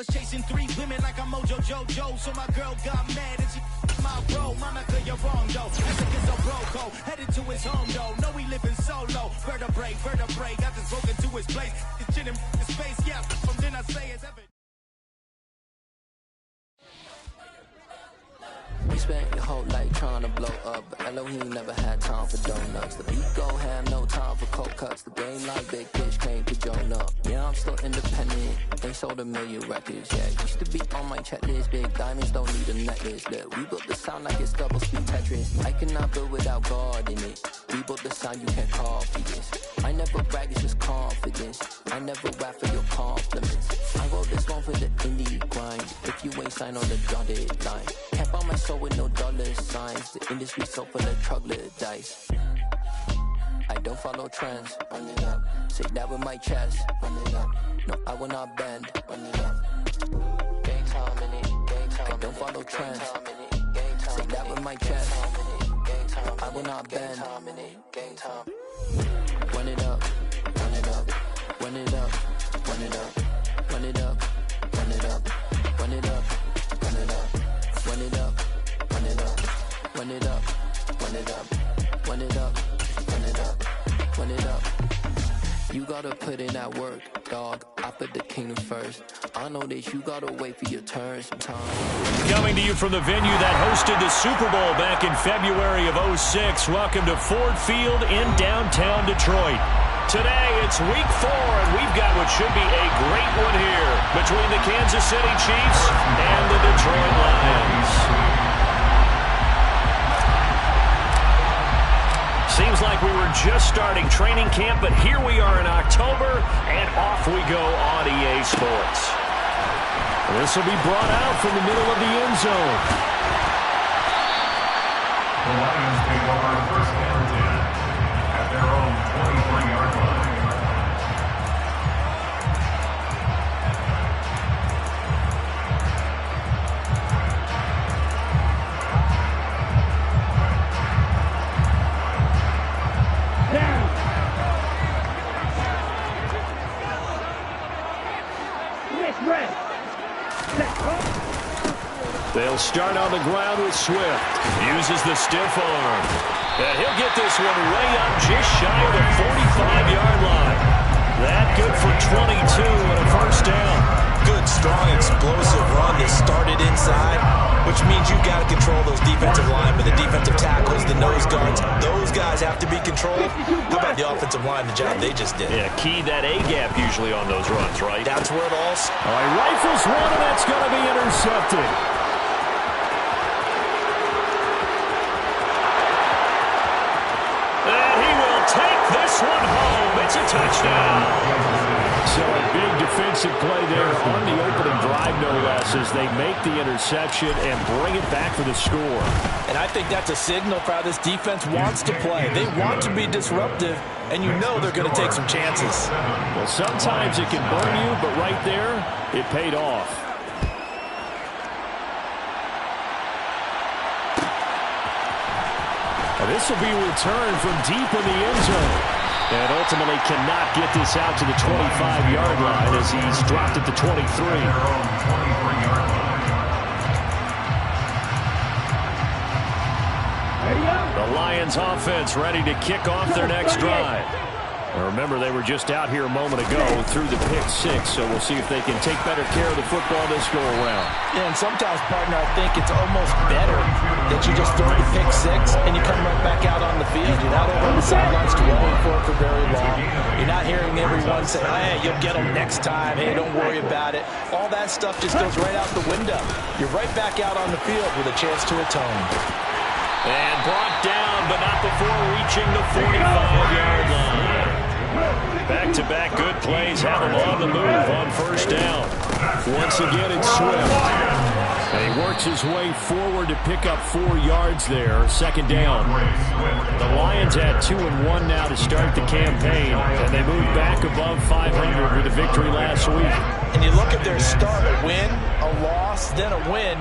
was chasing 3 women like I'm Mojo Jojo. So my girl got mad and she my bro. Monica, you're wrong though. As a kid's a broco, headed to his home though. No, he living solo. Vertebrae. Got this broken to his place. His chin in his face, yeah. From then I say it's ever. We spent your whole life trying to blow up, but Elohim never had time for donuts. The ego had no time for cold cuts. The game like Big Fish came to join up. Yeah, I'm still independent. They sold 1 million records. Yeah, used to be on my checklist. Big diamonds don't need a necklace. Look, we built the sound like it's double speed Tetris. I cannot build without God in it. We built the sound you can't copy this. I never brag, it's just confidence. I never rap for your compliments. I wrote this one for the indie grind. If you ain't signed on the dotted line, can't buy my soul with no dollar signs. The industry so full of troglodytes. I don't follow trends. Run it up. Say that with my chest. Run it up. No, I will not bend. Run it up. Gang time in it. Gang time. I don't follow trends. Say that with my chest. I will not bend. Gang time. Run it up. Run it up. Run it up. Run it up. Run it up. Run it up. Run it up. Run it up. Run it up. Run it up. Run it up. Run it up. Run it up. Run it up. Run it up. You gotta put in that work, dog. I put the kingdom first. I know that you gotta wait for your turn sometimes. Coming to you from the venue that hosted the Super Bowl back in February of '06. Welcome to Ford Field in downtown Detroit. Today, it's week 4, and we've got what should be a great one here between the Kansas City Chiefs and the Detroit Lions. Seems like we were just starting training camp, but here we are in October, and off we go on EA Sports. This will be brought out from the middle of the end zone. The Lions take over first and 10 at their own 23-yard line. They'll start on the ground with Swift. Uses the stiff arm. And he'll get this one way up just shy of the 45-yard line. That good for 22 and a first down. Good, strong, explosive run that started inside, which means you've got to control those defensive linemen, the defensive tackles, the nose guards. Those guys have to be controlled. How about the offensive line, the job they just did? Yeah, key that A-gap usually on those runs, right? That's where it all starts. All right, rifles one, and that's going to be intercepted. This one home. It's a touchdown. So a big defensive play there on the opening drive, no less, as they make the interception and bring it back for the score. And I think that's a signal for how this defense wants to play. They want to be disruptive, and you know they're going to take some chances. Well, sometimes it can burn you, but right there, it paid off. This will be returned from deep in the end zone. And ultimately cannot get this out to the 25-yard line as he's dropped at the 23. The Lions offense ready to kick off their next drive. Now remember, they were just out here a moment ago through the pick 6, so we'll see if they can take better care of the football this go-around. Yeah, and sometimes, partner, I think it's almost better that you just throw the pick 6 and you come right back out on the field. You're not over on the sidelines dwelling for it for very long. You're not hearing everyone say, hey, you'll get them next time. Hey, don't worry about it. All that stuff just goes right out the window. You're right back out on the field with a chance to atone. And brought down, but not before reaching the 45-yard line. Back-to-back good plays have him on the move on first down. Once again, it's Swift. And he works his way forward to pick up 4 yards there. Second down. The Lions had 2-1 now to start the campaign, and they moved back above 500 with a victory last week. And you look at their start, a win, a loss, then a win.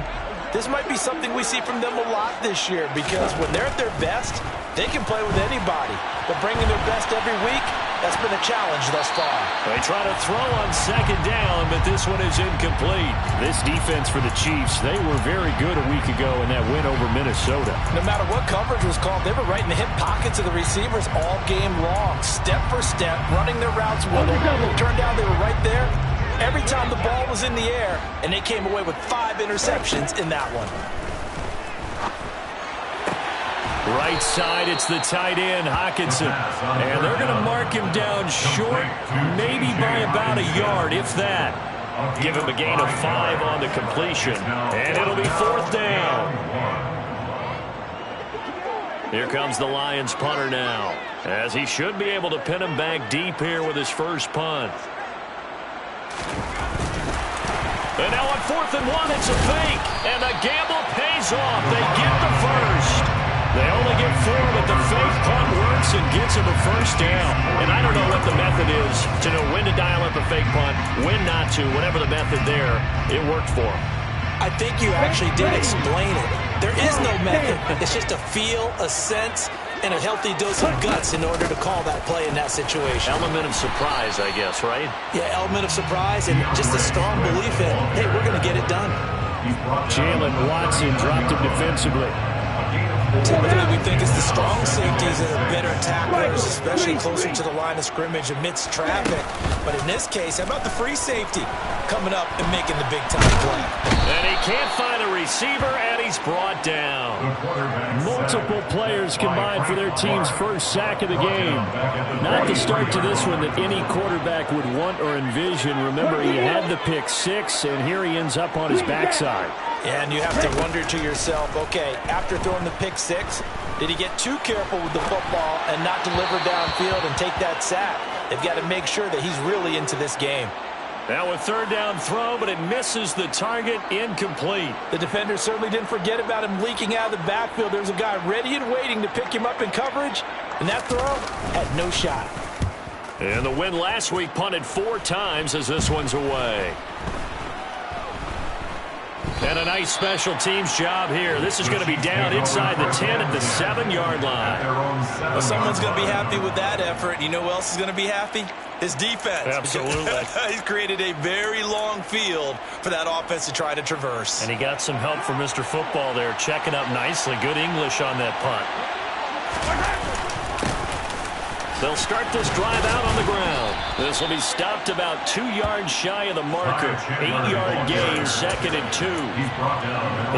This might be something we see from them a lot this year, because when they're at their best, they can play with anybody. But bringing their best every week, That's been a challenge thus far. They try to throw on second down, but this one is incomplete. This defense for the Chiefs, they were very good a week ago in that win over Minnesota. No matter what coverage was called, they were right in the hip pockets of the receivers all game long, step for step, running their routes with them. Turned out they were right there every time the ball was in the air, and they came away with 5 interceptions in that one. Right side, it's the tight end, Hockenson. And they're going to mark him down short, maybe by about a yard, if that. Give him a gain of 5 on the completion. And it'll be 4th down. Here comes the Lions punter now, as he should be able to pin him back deep here with his first punt. And now on 4th and 1, it's a fake. And the gamble pays off. They get the first. They only get 4, but the fake punt works and gets him a first down. And I don't know what the method is to know when to dial up a fake punt, when not to. Whatever the method there, it worked for him. I think you actually did explain it. There is no method. It's just a feel, a sense, and a healthy dose of guts in order to call that play in that situation. Element of surprise, I guess, right? Yeah, element of surprise and just a strong belief in, hey, we're going to get it done. Jalen Watson dropped him defensively. Typically, we think it's the strong safeties that are better tacklers, especially closer to the line of scrimmage amidst traffic. But in this case, how about the free safety coming up and making the big-time play? And he can't find a receiver, and he's brought down. Multiple players combined for their team's first sack of the game. Not the start to this one that any quarterback would want or envision. Remember, he had the pick 6, and here he ends up on his backside. Yeah, and you have to wonder to yourself, okay, after throwing the pick 6, did he get too careful with the football and not deliver downfield and take that sack? They've got to make sure that he's really into this game. Now a 3rd down throw, but it misses the target, incomplete. The defender certainly didn't forget about him leaking out of the backfield. There's a guy ready and waiting to pick him up in coverage, and that throw had no shot. And the win last week punted 4 times as this one's away. And a nice special teams job here. This is going to be down inside the 10 at the 7-yard line. Well, someone's going to be happy with that effort. You know who else is going to be happy? His defense. Absolutely. He's created a very long field for that offense to try to traverse. And he got some help from Mr. Football there, checking up nicely. Good English on that punt. They'll start this drive out on the ground. This will be stopped about 2 yards shy of the marker. 8-yard gain, 2nd and 2.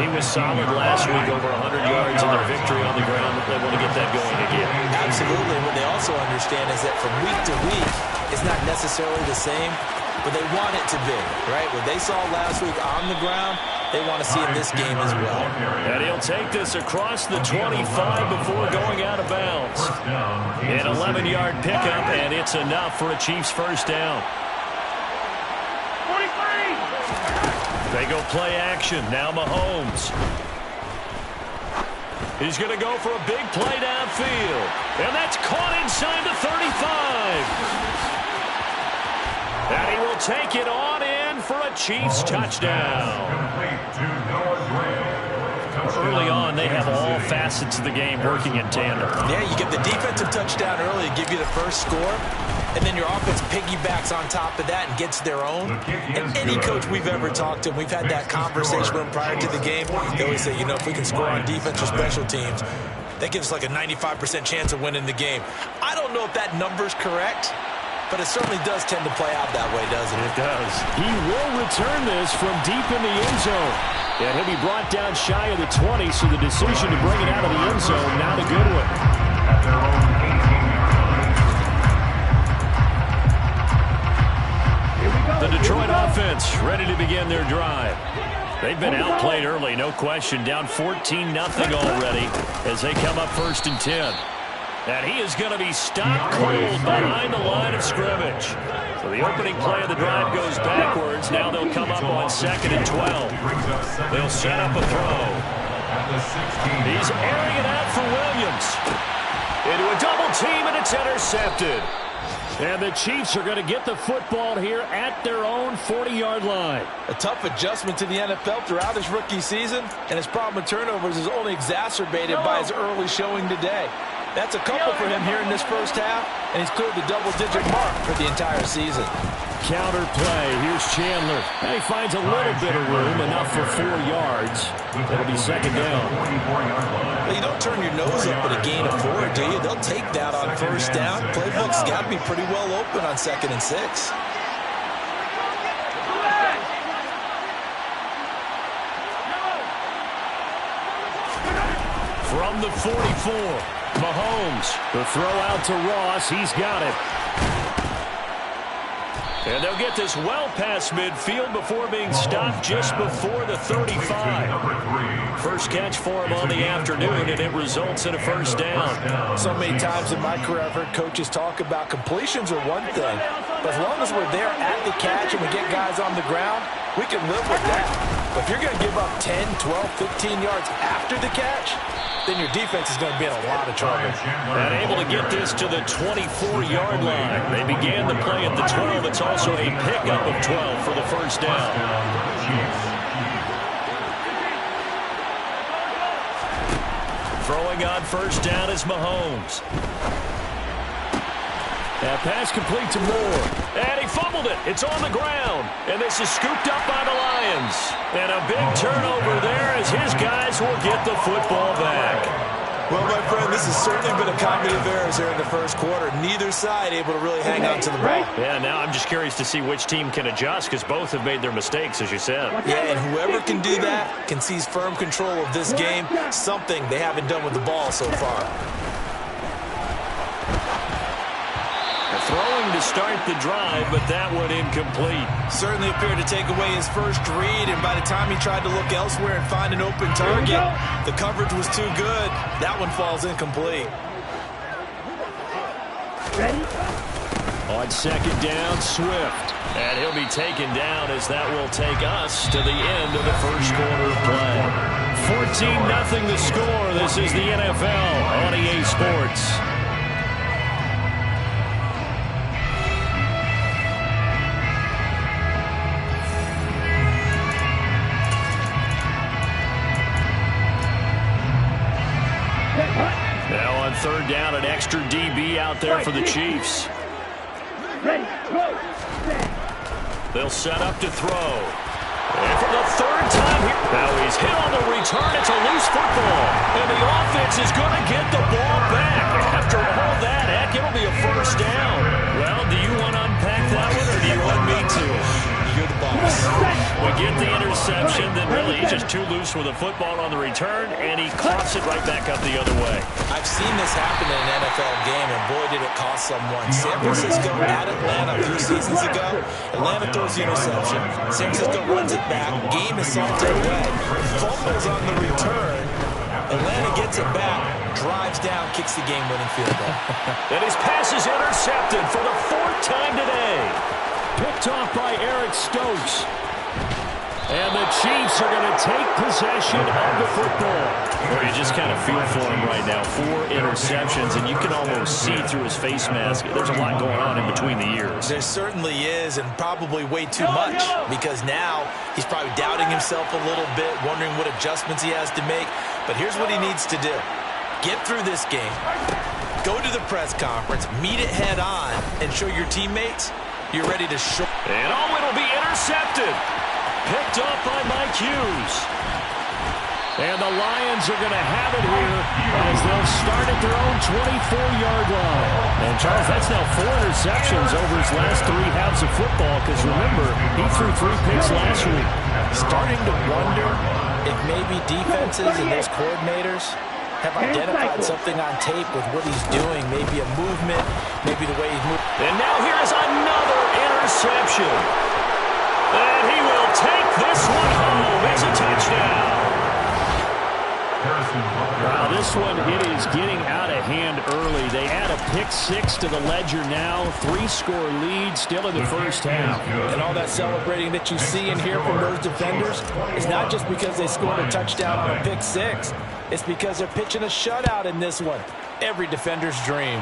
He was solid last week, over 100 yards in their victory on the ground, but they want to get that going again. Absolutely. What they also understand is that from week to week, it's not necessarily the same, but they want it to be, right? What they saw last week on the ground, they want to see in this game as well. And he'll take this across the 25 before going out of bounds. An 11-yard pickup, and it's enough for a Chiefs first down. 43. They go play action. Now Mahomes. He's going to go for a big play downfield. And that's caught inside the 35. And he will take it on in for a Chiefs touchdown. Early on, they have all facets of the game working in tandem. Yeah, you get the defensive touchdown early to give you the first score, and then your offense piggybacks on top of that and gets their own. And any coach we've ever talked to, we've had that conversation with them prior to the game, they always say, you know, if we can score on defense or special teams, that gives us like a 95% chance of winning the game. I don't know if that number's correct, but it certainly does tend to play out that way, doesn't it? It does. He will return this from deep in the end zone. And he'll be brought down shy of the 20, so the decision to bring it out of the end zone, not a good one. The Detroit offense ready to begin their drive. They've been outplayed early, no question. Down 14-0 already as they come up 1st and 10. And he is going to be stopped cold behind the line of scrimmage. So the opening play of the drive goes backwards. Now they'll come up on 2nd and 12. They'll set up a throw. He's airing it out for Williams. Into a double team, and it's intercepted. And the Chiefs are going to get the football here at their own 40-yard line. A tough adjustment to the NFL throughout his rookie season, and his problem with turnovers is only exacerbated by his early showing today. That's a couple for him here in this first half, and he's cleared the double-digit mark for the entire season. Counter play. Here's Chandler. And he finds a little bit of room, enough for 4 yards. It'll be second down. Well, you don't turn your nose up at a gain of 4, do you? They'll take that on first down. Playbook's got to be pretty well open on 2nd and 6. From the 44, Mahomes. The throw out to Ross. He's got it. And they'll get this well past midfield before being stopped just before the 35. First catch for him on the afternoon, and it results in a first down. So many times in my career, I've heard coaches talk about completions are one thing. But as long as we're there at the catch and we get guys on the ground, we can live with that. But if you're going to give up 10, 12, 15 yards after the catch, then your defense is going to be in a lot of trouble. And able to get this to the 24-yard line. They began the play at the 12. It's also a pickup of 12 for the first down. Throwing on first down is Mahomes. That pass complete to Moore. And he fumbled it. It's on the ground. And this is scooped up by the Lions. And a big turnover there as his guys will get the football back. Well, my friend, this has certainly been a comedy of errors here in the first quarter. Neither side able to really hang on to the ball. Yeah, now I'm just curious to see which team can adjust because both have made their mistakes, as you said. Yeah, and whoever can do that can seize firm control of this game, something they haven't done with the ball so far. Throwing to start the drive, but that one incomplete. Certainly appeared to take away his first read, and by the time he tried to look elsewhere and find an open target, the coverage was too good. That one falls incomplete. Ready? On second down, Swift. And he'll be taken down as that will take us to the end of the first quarter of play. 14-0 the score. This is the NFL on EA Sports. Now on third down, an extra DB out there for the Chiefs. They'll set up to throw. And for the third time here, now he's hit on the return. It's a loose football. And the offense is going to get the ball back. After all that, heck, it'll be a first down. Well, do you want to unpack that one, or do you want me to? You're the boss. We get the interception, then really he's just too loose with a football on the return, and he coughs it right back up the other way. I've seen this happen in an NFL game, and boy, did it cost someone. San Francisco at Atlanta a few seasons ago. Atlanta throws the interception. San Francisco runs it back. Game is sent their way. Fumbles on the return. Atlanta gets it back, drives down, kicks the game-winning field goal. And his pass is intercepted for the 4th time today. Picked off by Eric Stokes. And the Chiefs are going to take possession of the football. Well, you just kind of feel for him right now. 4 interceptions, and you can almost see through his face mask. There's a lot going on in between the ears. There certainly is, and probably way too much, because now he's probably doubting himself a little bit, wondering what adjustments he has to make. But here's what he needs to do. Get through this game. Go to the press conference, meet it head on, and show your teammates you're ready to show. And it'll be intercepted. Picked off by Mike Hughes. And the Lions are going to have it here as they'll start at their own 24-yard line. And, Charles, that's now 4 interceptions over his last 3 halves of football because, remember, he threw 3 picks last week. Starting to wonder if maybe defenses and those coordinators have identified something on tape with what he's doing, maybe a movement, maybe the way he's moving. And now here's another interception. And he will take this one home. It's a touchdown. Wow, this one, it is getting out of hand early. They add a pick-6 to the ledger now. 3-score lead still in the first half. And all that celebrating that you see and hear from those defenders is not just because they scored a touchdown on a pick-6. It's because they're pitching a shutout in this one. Every defender's dream.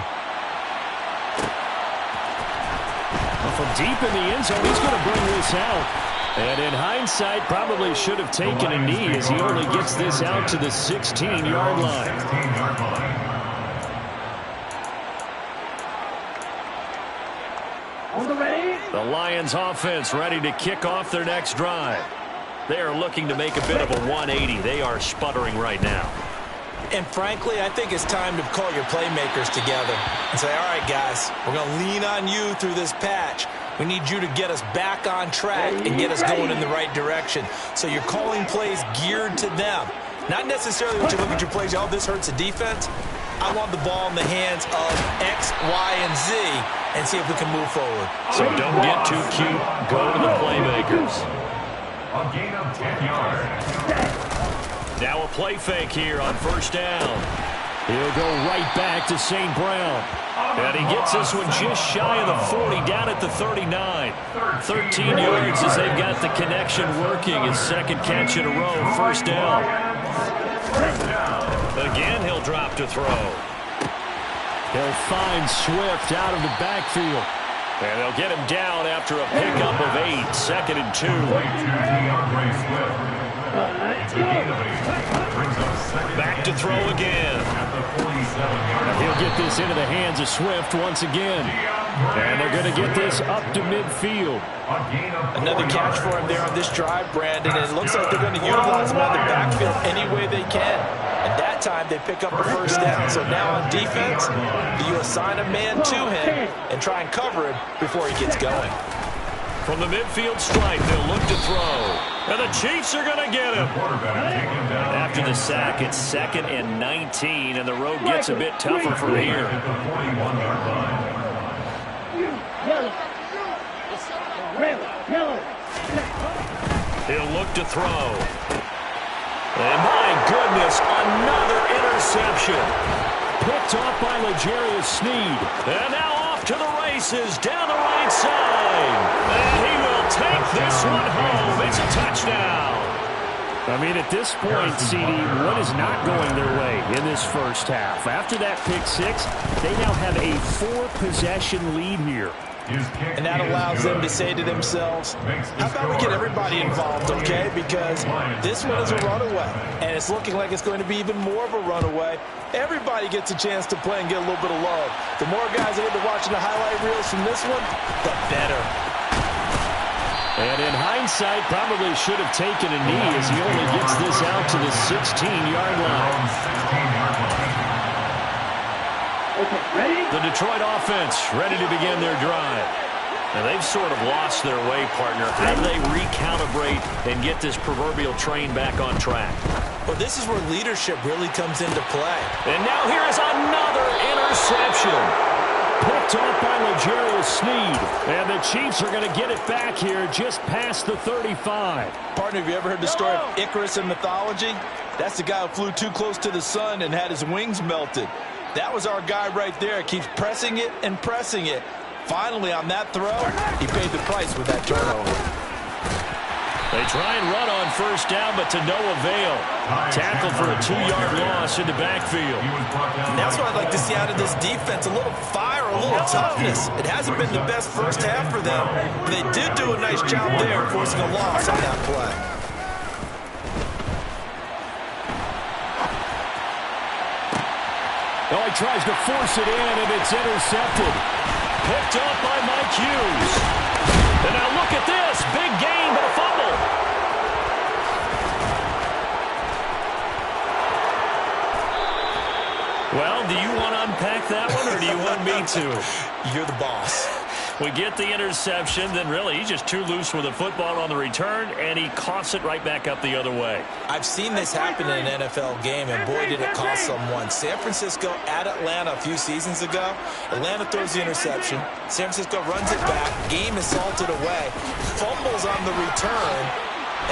Well, from deep in the end zone, he's going to bring this out. And in hindsight, probably should have taken a knee as he only gets this out to the 16-yard line. The Lions offense ready to kick off their next drive. They are looking to make a bit of a 180. They are sputtering right now. And frankly, I think it's time to call your playmakers together and say, all right, guys, we're going to lean on you through this patch. We need you to get us back on track and get us going in the right direction. So you're calling plays geared to them. Not necessarily when you look at your plays, oh, this hurts the defense. I want the ball in the hands of X, Y, and Z and see if we can move forward. So don't get too cute. Go to the playmakers. A gain of 10 yards. Now a play fake here on first down. He'll go right back to St. Brown. And he gets this one just shy of the 40, down at the 39. 13 yards as they've got the connection working. His second catch in a row, first down. Again, he'll drop to throw. He'll find Swift out of the backfield. And they'll get him down after a pickup of 8, 2nd and 2. Back to throw again. He'll get this into the hands of Swift once again. And they're going to get this up to midfield. Another catch for him there on this drive, Brandon. And it looks like they're going to utilize him on the backfield any way they can. At that time, they pick up the first down. So now on defense, you assign a man to him and try and cover him before he gets going. From the midfield stripe, they'll look to throw. And the Chiefs are going to get him. After the sack, it's 2nd and 19, and the road gets a bit tougher from here. He'll look to throw. And my goodness, another interception. Picked off by L'Jarius Sneed. And now off to the races down the right side. And he will take this one home. It's a touchdown. I mean, at this point, CD, what is not going their way in this first half? After that pick six, they now have a 4-possession lead here. And that allows them to say to themselves, how about we get everybody involved, okay? Because this one is a runaway, and it's looking like it's going to be even more of a runaway. Everybody gets a chance to play and get a little bit of love. The more guys that end up watching the highlight reels from this one, the better. And in hindsight, probably should have taken a knee as he only gets this out to the 16-yard line. The Detroit offense ready to begin their drive. Now they've sort of lost their way, partner. How do they recalibrate and get this proverbial train back on track? Well, this is where leadership really comes into play. And now here is another interception. Picked off by L'Jarius Sneed. And the Chiefs are going to get it back here just past the 35. Partner, have you ever heard the story of Icarus in mythology? That's the guy who flew too close to the sun and had his wings melted. That was our guy right there. Keeps pressing it and pressing it. Finally, on that throw, he paid the price with that turnover. They try and run on first down, but to no avail. Tackle for a 2-yard loss in the backfield. And that's what I'd like to see out of this defense. A little fire, a little toughness. It hasn't been the best first half for them. But they did do a nice job there, forcing a loss on that play. Oh, he tries to force it in, and it's intercepted. Picked up by Mike Hughes. And now look at this. Big gain, but a fumble. Well, do you want to unpack that one, or do you want me to? You're the boss. We get the interception, then really he's just too loose with the football on the return, and he coughs it right back up the other way. I've seen this happen in an NFL game, and boy, did it cost someone. San Francisco at Atlanta a few seasons ago. Atlanta throws the interception. San Francisco runs it back. Game is salted away. Fumbles on the return.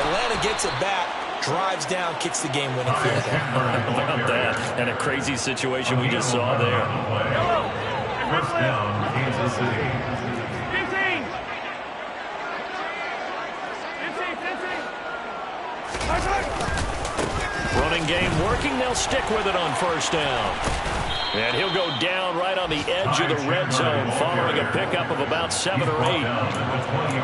Atlanta gets it back. Drives down, kicks the game-winning field goal. How about that? And a crazy situation we just saw there. First down, Kansas City. Running game working. They'll stick with it on first down. And he'll go down right on the edge of the red zone following a pickup of about 7 or 8.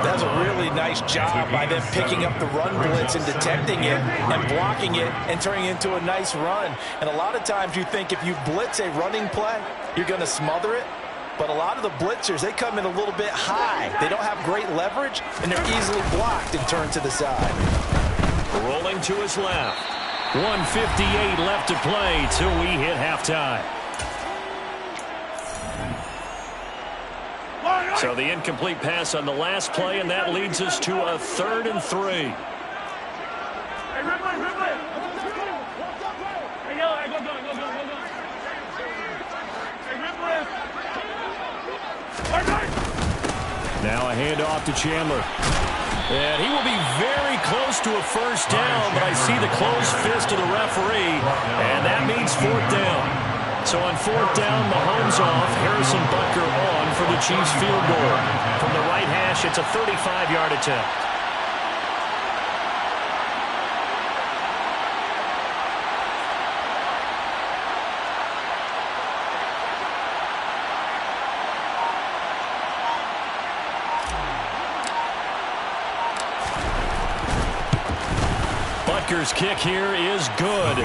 That's a really nice job by them picking up the run blitz and detecting it and blocking it and turning it into a nice run. And a lot of times you think if you blitz a running play, you're going to smother it. But a lot of the blitzers, they come in a little bit high. They don't have great leverage, and they're easily blocked and turned to the side. Rolling to his left. 1:58 left to play till we hit halftime. So the incomplete pass on the last play, and that leads us to a 3rd and 3. Now a handoff to Chandler. And he will be very close to a first down, but I see the closed fist of the referee, and that means 4th down. So on 4th down, Mahomes off, Harrison Butker on for the Chiefs field goal. From the right hash, it's a 35-yard attempt. Butker's kick here is good.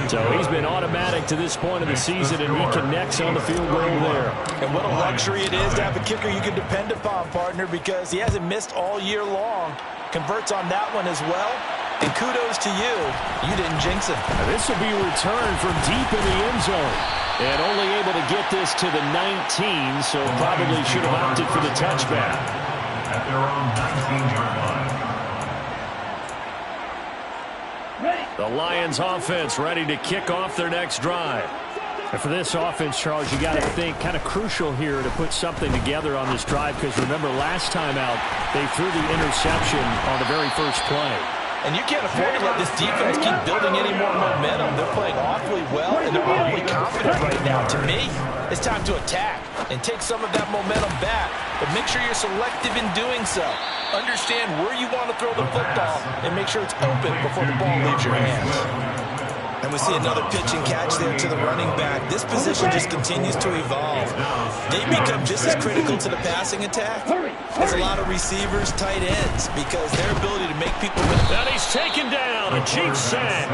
So he's been automatic to this point of the season, and he connects on the field goal there. And what a luxury it is to have a kicker you can depend upon, partner, because he hasn't missed all year long. Converts on that one as well. And kudos to you. You didn't jinx him. This will be returned from deep in the end zone. And only able to get this to the 19, so probably should have opted for the touchback. At their own 19-yard line. The Lions offense ready to kick off their next drive. And for this offense, Charles, you got to think kind of crucial here to put something together on this drive, because remember last time out they threw the interception on the very first play. And you can't afford to let this defense keep building any more momentum. They're playing awfully well, and they're awfully confident right now. To me, it's time to attack and take some of that momentum back. But make sure you're selective in doing so. Understand where you want to throw the football and make sure it's open before the ball leaves your hands. And we see another pitch and catch there to the running back. This position just continues to evolve. They become just as critical to the passing attack as a lot of receivers, tight ends, because their ability to make people miss. And he's taken down, a Chiefs sack.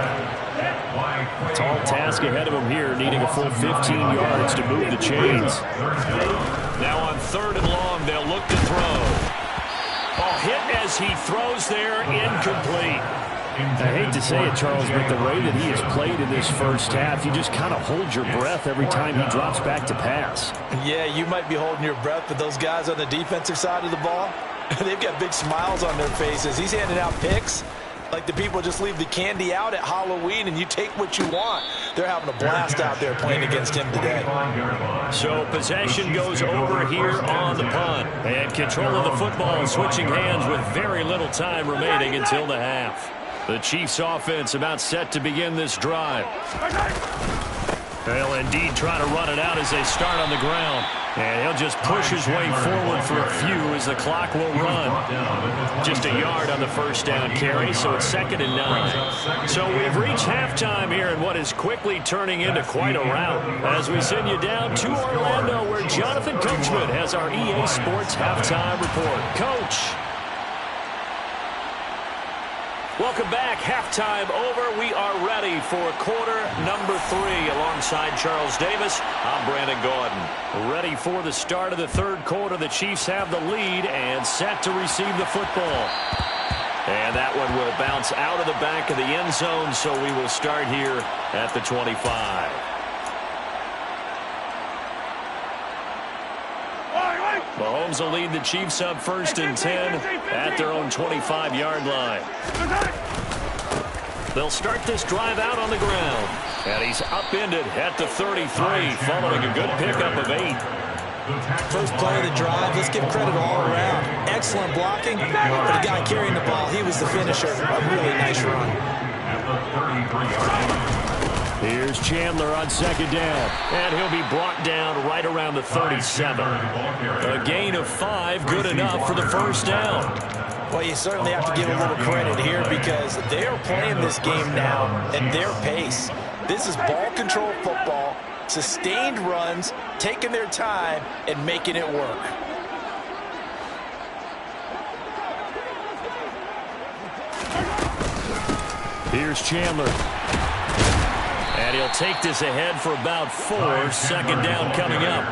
Tall task ahead of him here, needing a full 15 yards to move the chains. Now on 3rd and long, they'll look to throw. Ball hit as he throws there, incomplete. I hate to say it, Charles, but the way that he has played in this first half, you just kind of hold your breath every time he drops back to pass. Yeah, you might be holding your breath, but those guys on the defensive side of the ball, they've got big smiles on their faces. He's handing out picks like the people just leave the candy out at Halloween and you take what you want. They're having a blast out there playing against him today. So possession goes over here on the punt. And control of the football switching hands with very little time remaining until the half. The Chiefs offense about set to begin this drive. They'll indeed try to run it out as they start on the ground. And he'll just push his way forward for a few as the clock will run. Just a yard on the first down carry, so it's 2nd and 9. So we've reached halftime here in what is quickly turning into quite a rout as we send you down to Orlando, where Jonathan Coachman has our EA Sports halftime report. Coach. Welcome back. Halftime over. We are ready for quarter number 3 alongside Charles Davis. I'm Brandon Gaudin. Ready for the start of the 3rd quarter. The Chiefs have the lead and set to receive the football. And that one will bounce out of the back of the end zone, so we will start here at the 25. Mahomes will lead the Chiefs up 1st and 10 at their own 25-yard line. They'll start this drive out on the ground. And he's upended at the 33, following a good pickup of 8. First play of the drive, let's give credit all around. Excellent blocking, but the guy carrying the ball, he was the finisher. A really nice run. Here's Chandler on 2nd down, and he'll be brought down right around the 37. A gain of 5, good enough for the first down. Well, you certainly have to give a little credit here because they are playing this game now at their pace. This is ball control football, sustained runs, taking their time, and making it work. Here's Chandler. And he'll take this ahead for about 4. 2nd down coming up.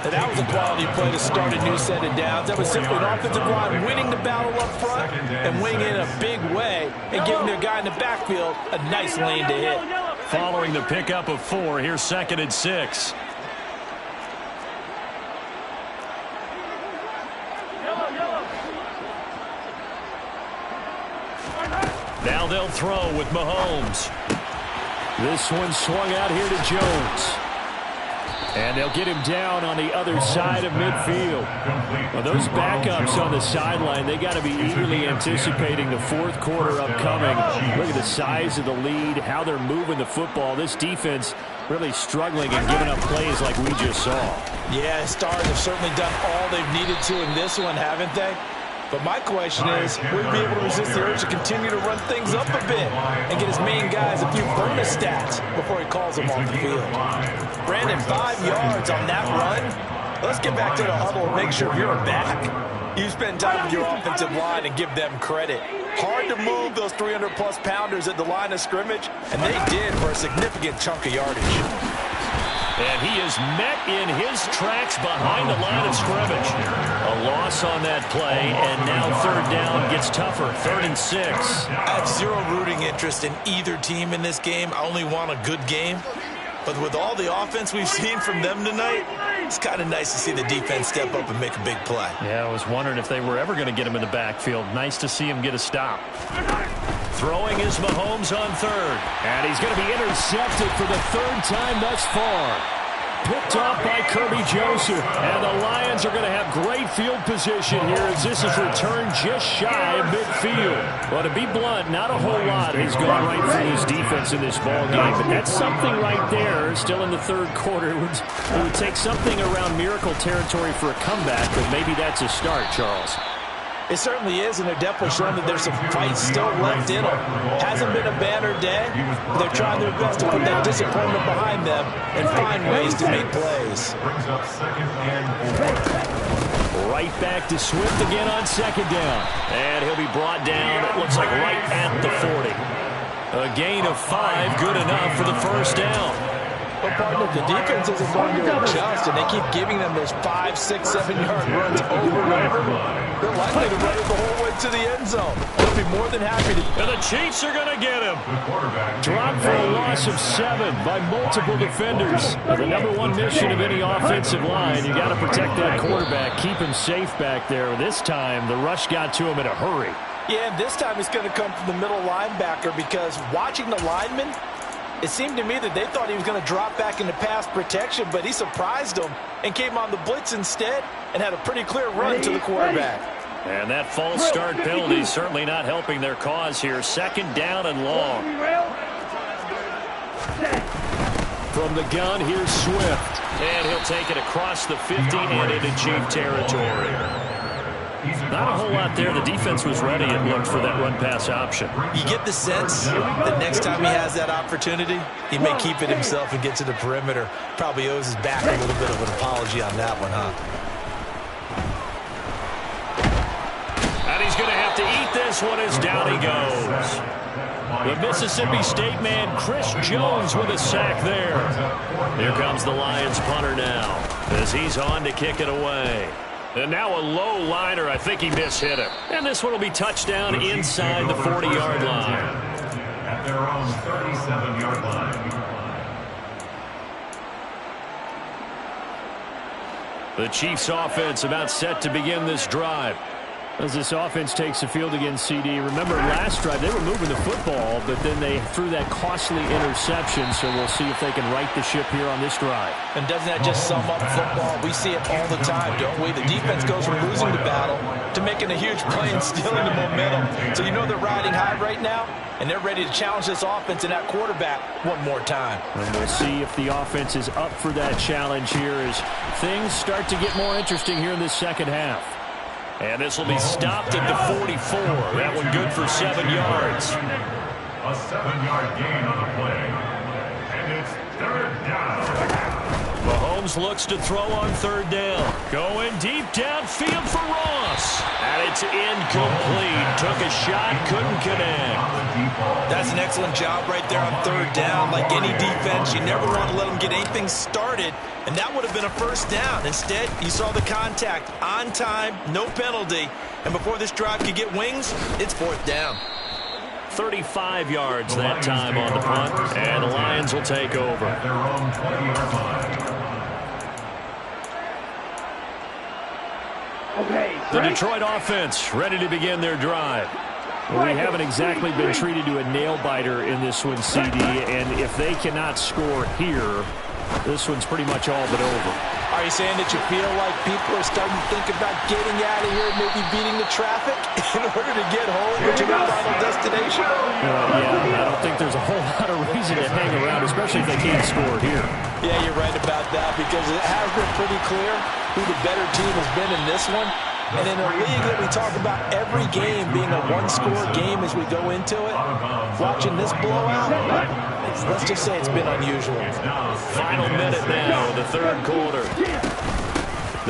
And that was a quality play to start a new set of downs. That was simply an offensive line winning the battle up front and winning it in a big way and giving their guy in the backfield a nice lane to hit. Following the pickup of 4, here's 2nd and 6. Now they'll throw with Mahomes. This one swung out here to Jones. And they'll get him down on the other side of midfield. Well, those backups on the sideline, they got to be eagerly anticipating the fourth quarter upcoming. Look at the size of the lead, how they're moving the football. This defense really struggling and giving up plays like we just saw. Yeah, Stars have certainly done all they've needed to in this one, haven't they? But my question is, will he be able to resist the urge to continue to run things up a bit and get his main guys a few bonus stats before he calls them off the field? Brandon, 5 yards on that run. Let's get back to the huddle and make sure you're back. You spend time with your offensive line and give them credit. Hard to move those 300-plus pounders at the line of scrimmage, and they did for a significant chunk of yardage. And he is met in his tracks behind the line of scrimmage. A loss on that play, and now 3rd down gets tougher. 3rd and 6. I have zero rooting interest in either team in this game. I only want a good game. But with all the offense we've seen from them tonight, it's kind of nice to see the defense step up and make a big play. Yeah, I was wondering if they were ever going to get him in the backfield. Nice to see him get a stop. Throwing is Mahomes on 3rd. And he's going to be intercepted for the 3rd time thus far. Picked off by Kirby Joseph. And the Lions are going to have great field position here as this is returned just shy of midfield. Well, to be blunt, not a whole lot has gone right for this defense in this ball game. But that's something right there. Still in the 3rd quarter. It would take something around miracle territory for a comeback, but maybe that's a start, Charles. It certainly is, and they're definitely showing that there's some fight still left in them. Hasn't been a banner day. They're trying their best to put that disappointment behind them and find ways to make plays. Right back to Swift again on 2nd down. And he'll be brought down, it looks like right at the 40. A gain of 5, good enough for the 1st down. But partner, the defense isn't going to adjust, and they keep giving them those 5, 6, 7-yard runs over and over. They're likely to run it the whole way to the end zone. They'll be more than happy to. And the Chiefs are going to get him. Dropped for a loss of 7 by multiple defenders. Now, the #1 mission of any offensive line, you got to protect that quarterback, keep him safe back there. This time, the rush got to him in a hurry. Yeah, and this time it's going to come from the middle linebacker because watching the lineman, it seemed to me that they thought he was going to drop back into pass protection, but he surprised them and came on the blitz instead and had a pretty clear run to the quarterback. And that false start penalty is certainly not helping their cause here. 2nd down and long. From the gun, here's Swift. And he'll take it across the 50 and into Chief territory. Not a whole lot there. The defense was ready, it looked, for that run-pass option. You get the sense that next time he has that opportunity, he may keep it himself and get to the perimeter. Probably owes his back a little bit of an apology on that one, huh? And he's going to have to eat this one as down he goes. The Mississippi State man, Chris Jones, with a sack there. Here comes the Lions punter now as he's on to kick it away. And now a low liner. I think he mishit him. And this one will be touchdown inside the 40-yard line. At their own 37-yard line. The Chiefs offense about set to begin this drive. As this offense takes the field against CD. Remember, last drive, they were moving the football, but then they threw that costly interception, so we'll see if they can right the ship here on this drive. And doesn't that just sum up football? We see it all the time, don't we? The defense goes from losing the battle to making a huge play and stealing the momentum. So you know they're riding high right now, and they're ready to challenge this offense and that quarterback one more time. And we'll see if the offense is up for that challenge here as things start to get more interesting here in this second half. And this will be stopped at the 44. That one good for 7 yards. A 7-yard gain on the play. And it's 3rd down. Mahomes looks to throw on third down. Going deep downfield for Ross. And it's incomplete. Took a shot, couldn't connect. That's an excellent job right there on third down. Like any defense, you never want to let them get anything started, and that would have been a first down. Instead, you saw the contact on time, no penalty, and before this drive could get wings, it's fourth down. 35 yards that time on the punt, and the Lions will take over. At their own 20-yard line. The Detroit offense ready to begin their drive. Well, we haven't exactly been treated to a nail-biter in this one, CD, and if they cannot score here, this one's pretty much all but over. Are you saying that you feel like people are starting to think about getting out of here, maybe beating the traffic in order to get home to their final destination? Yeah, I don't think there's a whole lot of reason to hang around, especially if they can't score here. Yeah, you're right about that, because it has been pretty clear who the better team has been in this one. And in a league that we talk about every game being a one-score game as we go into it, watching this blowout, let's just say it's been unusual. Final minute now in the third quarter.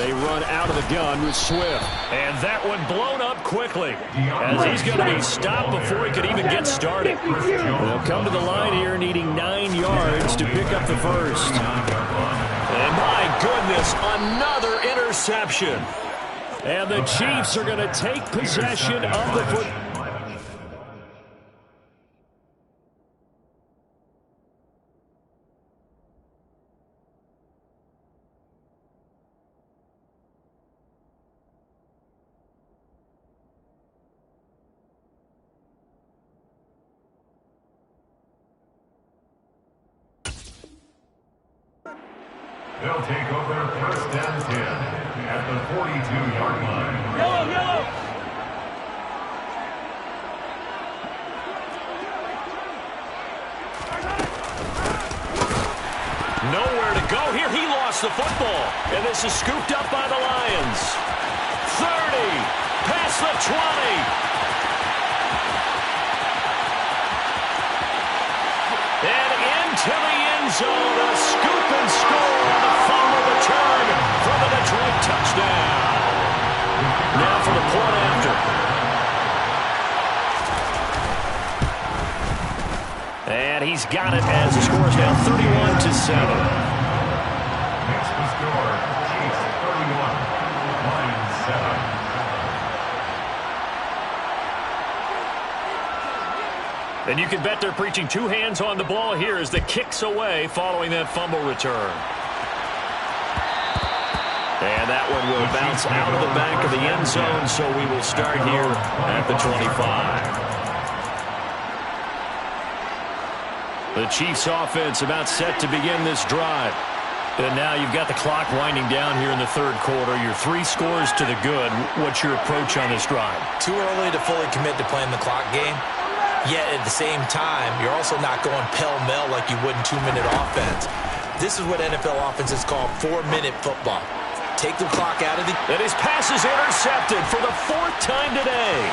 They run out of the gun with Swift. And that one blown up quickly, as he's going to be stopped before he could even get started. They'll come to the line here needing 9 yards to pick up the first. And my goodness, another interception. And the Chiefs are going to take possession of the football. They'll take over first and 10 at the 42-yard line. Yellow! Nowhere to go here. He lost the football. And this is scooped up by the Lions. 30. Past the 20. And into the end zone. A scoop and score on the fumble return for the Detroit touchdown. Now for the point after. And he's got it as the score is now 31-7. Next to score, Chiefs 31, Lions 7. And you can bet they're preaching two hands on the ball here as the kick's away following that fumble return. And that one will bounce out of the back of the end zone, so we will start here at the 25. The Chiefs offense about set to begin this drive. And now you've got the clock winding down here in the third quarter. You're 3 scores to the good. What's your approach on this drive? Too early to fully commit to playing the clock game. Yet at the same time, you're also not going pell-mell like you would in 2-minute offense. This is what NFL offenses call 4-minute football. Take the clock out of the... And his pass is intercepted for the 4th time today.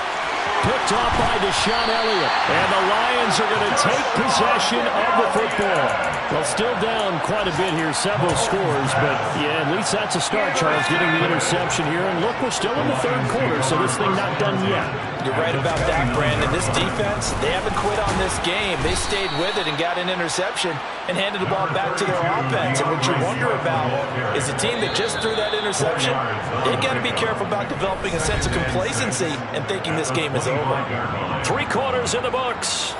Picked off by Deshaun Elliott. And the Lions are going to take possession of the football. Well, still down quite a bit here, several scores. But, yeah, at least that's a start, Charles, getting the interception here. And look, we're still in the third quarter, so this thing not done yet. You're right about that, Brandon. This defense, they haven't quit on this game. They stayed with it and got an interception and handed the ball back to their offense. And what you wonder about is the team that just threw that interception, they got to be careful about developing a sense of complacency and thinking this game is over. 3 quarters in the books.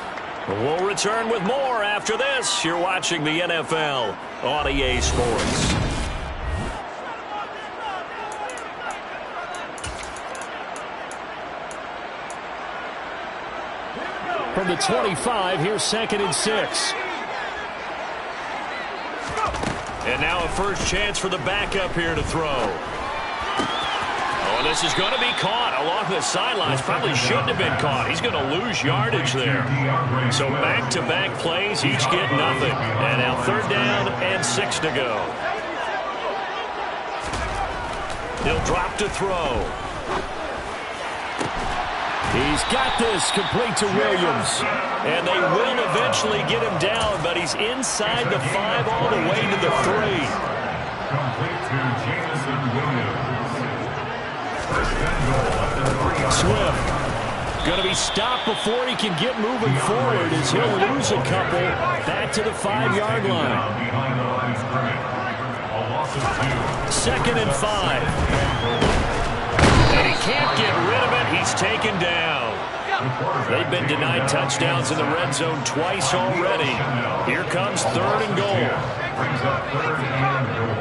We'll return with more after this. You're watching the NFL on EA Sports. From the 25, here's 2nd and 6. And now a first chance for the backup here to throw. Oh, this is going to be caught along the sidelines. Probably shouldn't have been caught. He's going to lose yardage there. So back-to-back plays, each get nothing. And now 3rd down and 6 to go. He'll drop to throw. He's got this complete to Williams. And they will eventually get him down, but he's inside the 5 all the way to the 3. complete to Jameson Williams. First and goal at the 3-yard line. Swift going to be stopped before he can get moving forward as he'll lose a couple back to the 5-yard line. Behind the line of scrimmage. A loss of 2. 2nd and 5. And he can't get rid of it. He's taken down. They've been denied touchdowns in the red zone twice already. Here comes 3rd and goal. Brings up 3rd and goal.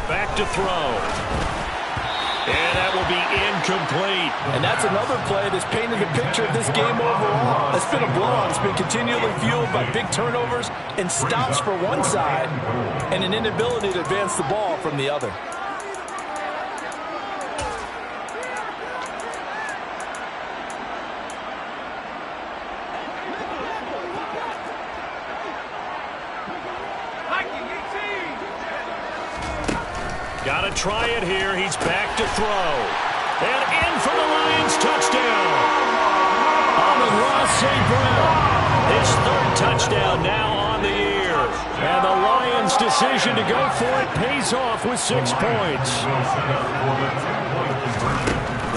Back to throw. And that will be incomplete. And that's another play that's painted a picture of this game overall. It's been a blowout. It's been continually fueled by big turnovers and stops for one side and an inability to advance the ball from the other. Got to try it here. He's back to throw. And in for the Lions touchdown. Amon-Ra St. Brown. His 3rd touchdown now on the year. And the Lions' decision to go for it pays off with 6 points.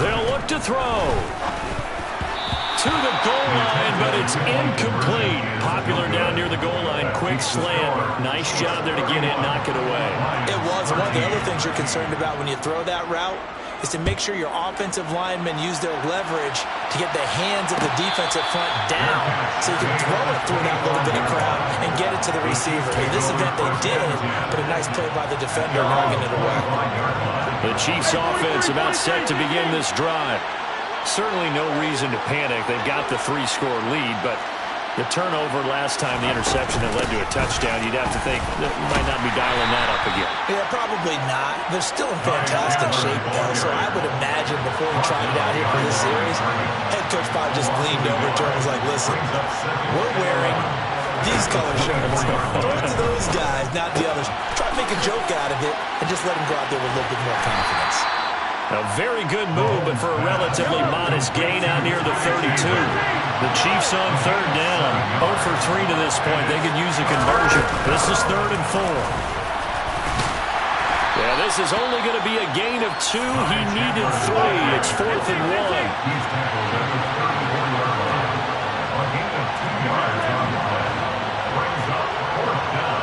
They'll look to throw. To the goal line, but it's incomplete. Popular down near the goal line. Quick slant. Nice job there to get in, knock it away. It was. One of the other things you're concerned about when you throw that route is to make sure your offensive linemen use their leverage to get the hands of the defensive front down so you can throw it through that little bit of crowd and get it to the receiver. In this event, they did, but a nice play by the defender knocking it away. The Chiefs' offense about set to begin this drive. Certainly no reason to panic. They've got the 3-score lead, but the turnover last time, the interception that led to a touchdown, you'd have to think that might not be dialing that up again. Yeah, probably not. They're still in fantastic shape, though, so I would imagine before he tried it out here for this series, head coach probably just leaned over to him and was like, listen, we're wearing these color shirts. Throw it to those guys, not the others. Try to make a joke out of it and just let him go out there with a little bit more confidence. A very good move, but for a relatively modest gain out near the 32. The Chiefs on 3rd down. 0 for 3 to this point. They could use a conversion. This is 3rd and 4. Yeah, this is only going to be a gain of 2. He needed 3. It's 4th and 1. He's tackled at the 34-yard line. A gain of 2 yards on the play. Brings up 4th down.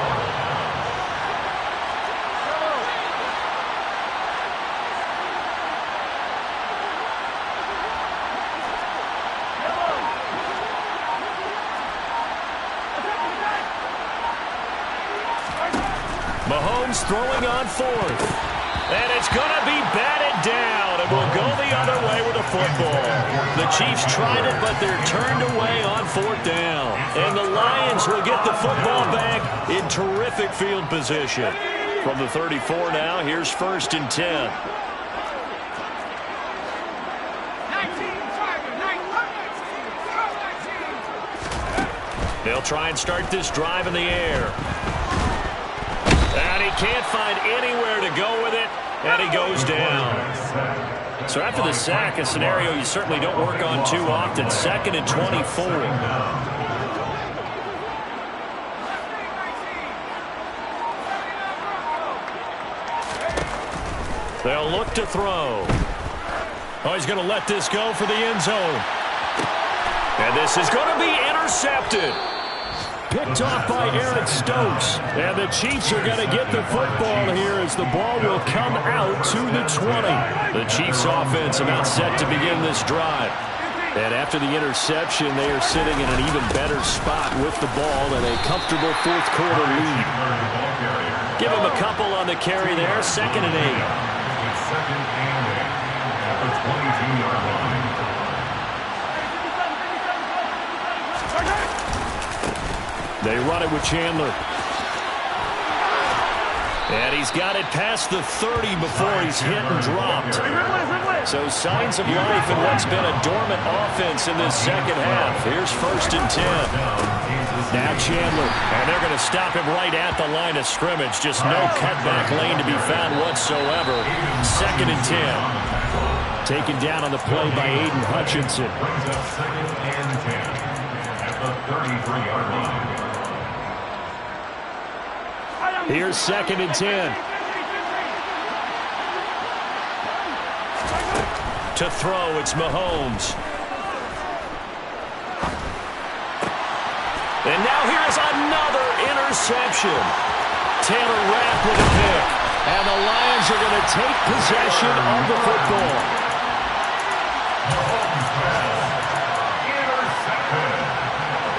Mahomes throwing on 4th. And it's going to be batted down. And will go the other way with the football. The Chiefs tried it, but they're turned away on 4th down. And the Lions will get the football back in terrific field position. From the 34 now, here's 1st and 10. They'll try and start this drive in the air. And he can't find anywhere to go with it, and he goes down. So after the sack, a scenario you certainly don't work on too often. 2nd and 24. They'll look to throw. Oh, he's going to let this go for the end zone. And this is going to be intercepted. Picked off by Eric Stokes. And the Chiefs are going to get the football here as the ball will come out to the 20. The Chiefs offense about set to begin this drive. And after the interception, they are sitting in an even better spot with the ball and a comfortable 4th quarter lead. Give him a couple on the carry there. 2nd and 8. It's 2nd and 8 at the 22-yard line. They run it with Chandler. And he's got it past the 30 before he's hit and dropped. So signs of life in what's been a dormant offense in this second half. Here's 1st and 10. Now Chandler. And they're going to stop him right at the line of scrimmage. Just no cutback lane to be found whatsoever. 2nd and 10. Taken down on the play by Aiden Hutchinson. Brings up 2nd and 10. the 33-yard line. Here's 2nd and 10. To throw, it's Mahomes. And now here's another interception. Taylor Rapp with a pick. And the Lions are going to take possession of the football.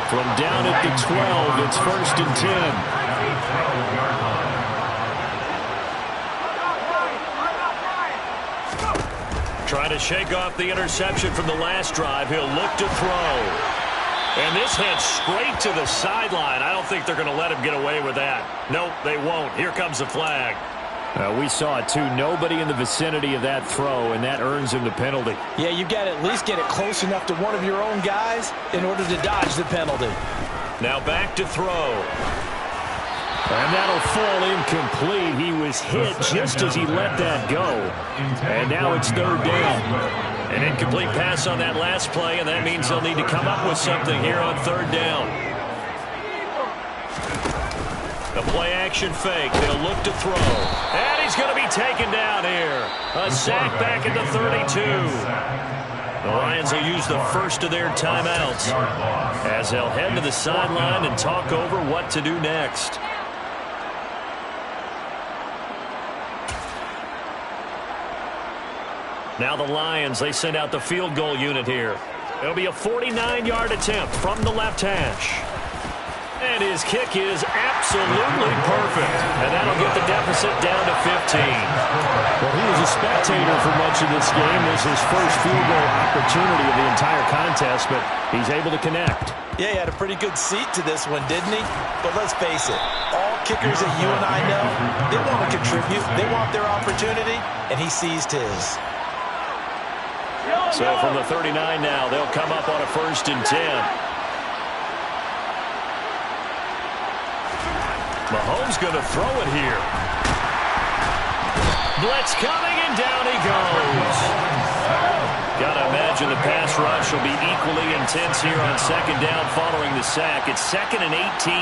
From down at the 12, it's 1st and 10. Trying to shake off the interception from the last drive. He'll look to throw. And this heads straight to the sideline. I don't think they're going to let him get away with that. Nope, they won't. Here comes the flag. We saw it, too. Nobody in the vicinity of that throw, and that earns him the penalty. Yeah, you've got to at least get it close enough to one of your own guys in order to dodge the penalty. Now back to throw. And that'll fall incomplete. He was hit just as he let that go. And now it's 3rd down. An incomplete pass on that last play, and that means they'll need to come up with something here on 3rd down. The play-action fake. They'll look to throw. And he's going to be taken down here. A sack back at the 32. The Lions will use the first of their timeouts as they'll head to the sideline and talk over what to do next. Now the Lions, they send out the field goal unit here. It'll be a 49-yard attempt from the left hash. And his kick is absolutely perfect. And that'll get the deficit down to 15. Well, he was a spectator for much of this game. This is his first field goal opportunity of the entire contest, but he's able to connect. Yeah, he had a pretty good seat to this one, didn't he? But let's face it, all kickers that you and I know, they want to contribute. They want their opportunity, and he seized his. So from the 39 now, they'll come up on a 1st and 10. Mahomes going to throw it here. Blitz coming, and down he goes. Got to imagine the pass rush will be equally intense here on 2nd down following the sack. It's 2nd and 18.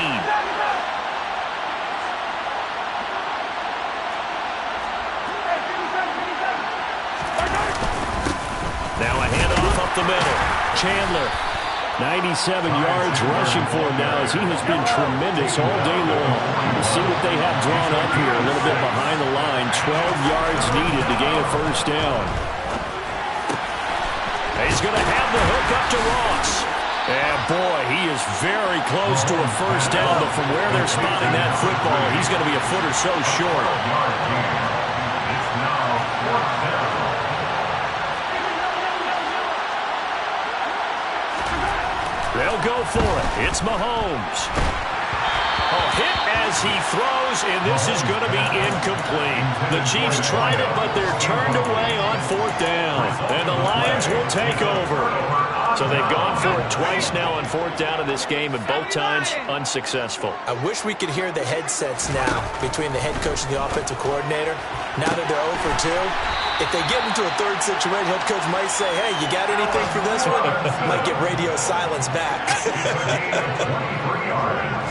Now a handoff up the middle. Chandler. 97 yards rushing for him now as he has been tremendous all day long. We'll see what they have drawn up here a little bit behind the line. 12 yards needed to gain a 1st down. He's going to have the hook up to Ross. And boy, he is very close to a 1st down, but from where they're spotting that football, he's going to be a foot or so short. It's now 4th down. They'll go for it. It's Mahomes. A hit as he throws, and this is going to be incomplete. The Chiefs tried it, but they're turned away on 4th down. And the Lions will take over. So they've gone for it twice now on 4th down in this game, and both times unsuccessful. I wish we could hear the headsets now between the head coach and the offensive coordinator. Now that they're 0 for 2, if they get into a 3rd situation, head coach might say, hey, you got anything for this one? Might get radio silence back. 23 yards.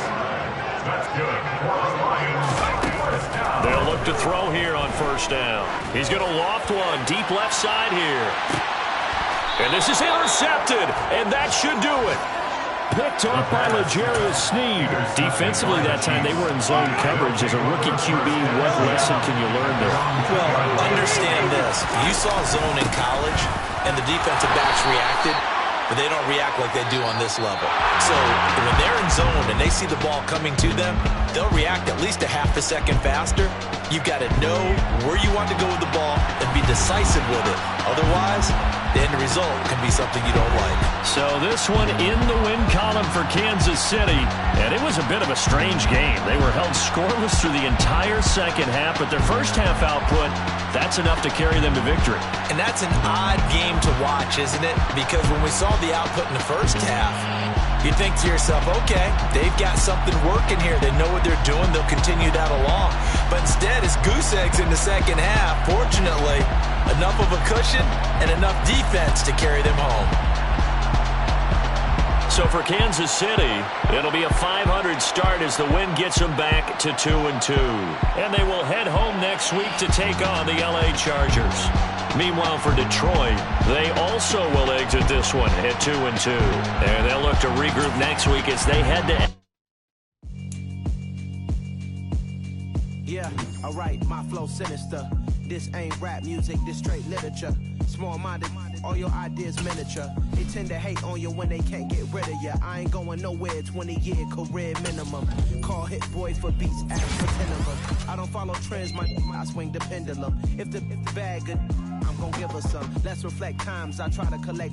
That's good for the Lions. They'll look to throw here on 1st down. He's going to loft one deep left side here. And this is intercepted, and that should do it. Picked off by L'Jarius Sneed. Defensively that time, they were in zone coverage. As a rookie QB, what lesson can you learn there? Well, understand this. You saw zone in college, and the defensive backs reacted, but they don't react like they do on this level. So when they're in zone and they see the ball coming to them, they'll react at least a half a second faster. You've got to know where you want to go with the ball and be decisive with it. Otherwise, the end result can be something you don't like. So this one in the win column for Kansas City, and it was a bit of a strange game. They were held scoreless through the entire second half, but their first half output, that's enough to carry them to victory. And that's an odd game to watch, isn't it? Because when we saw the output in the first half, you think to yourself, okay, they've got something working here. They know what they're doing. They'll continue that along. But instead, it's goose eggs in the second half. Fortunately, enough of a cushion and enough defense to carry them home. So for Kansas City, it'll be a .500 start as the win gets them back to 2-2. And they will head home next week to take on the LA Chargers. Meanwhile, for Detroit, they also will exit this one at 2-2. And they'll look to regroup next week as they head to... Yeah, alright, my flow sinister. This ain't rap music, this straight literature. Small-minded, all your ideas miniature. They tend to hate on you when they can't get rid of you. I ain't going nowhere, 20-year career minimum. Call Hit Boy for beats, ask for 10 of them. I don't follow trends, I swing the pendulum. If the bag good, I'm gonna give her some. Let's reflect times, I try to collect